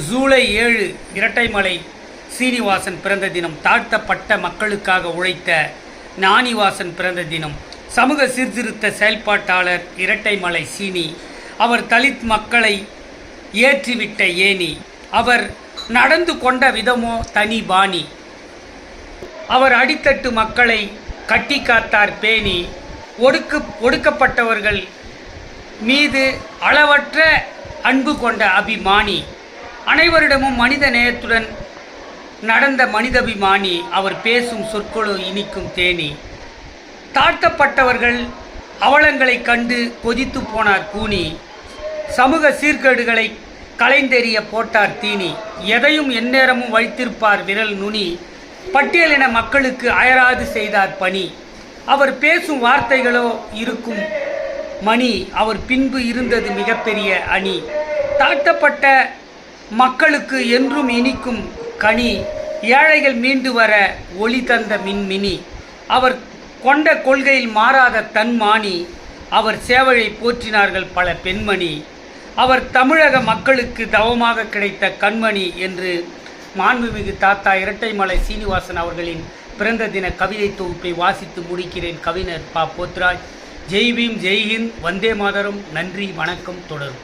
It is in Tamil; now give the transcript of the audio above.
ஜூலை 7 இரட்டைமலை சீனிவாசன் பிறந்த தினம். தாழ்த்தப்பட்ட மக்களுக்காக உழைத்த ஞானிவாசன் பிறந்த தினம். சமூக சீர்திருத்த செயல்பாட்டாளர் இரட்டைமலை சீனி. அவர் தலித் மக்களை ஏற்றிவிட்ட ஏணி. அவர் நடந்து கொண்ட விதமோ தனி பாணி. அவர் அடித்தட்டு மக்களை கட்டி காத்தார் பேணி. ஒடுக்கப்பட்டவர்கள் மீது அளவற்ற அன்பு கொண்ட அபிமானி. அனைவரிடமும் மனித நேயத்துடன் நடந்த மனிதாபிமானி. அவர் பேசும் சொற்களோ இனிக்கும் தேனி. தாழ்த்தப்பட்டவர்கள் அவலங்களை கண்டு கொதித்து போனார் கூனி. சமூக சீர்கேடுகளை களைந்தெறிய போட்டார் தீனி. எதையும் எந்நேரமும் வைத்திருப்பார் விரல் நுனி. பட்டியலின மக்களுக்கு அயராது செய்தார் பணி. அவர் பேசும் வார்த்தைகளோ இருக்கும் மணி. அவர் பின்பு இருந்தது மிகப்பெரிய அணி. தாழ்த்தப்பட்ட மக்களுக்கு என்றும் இனிக்கும் கனி. ஏழைகள் மீண்டு வர ஒளி தந்த மின்மினி. அவர் கொண்ட கொள்கையில் மாறாத தன்மானி. அவர் சேவையை போற்றினார்கள் பல பெண்மணி. அவர் தமிழக மக்களுக்கு தவமாக கிடைத்த கண்மணி என்று மாண்புமிகு தாத்தா இரட்டைமலை சீனிவாசன் அவர்களின் பிறந்த தின கவிதை தொகுப்பை வாசித்து முடிக்கிறேன். கவிஞர் ப. போத்ராஜ். ஜெய் பீம், ஜெய் ஹிந்த், வந்தே மாதரம். நன்றி, வணக்கம். தொடரும்.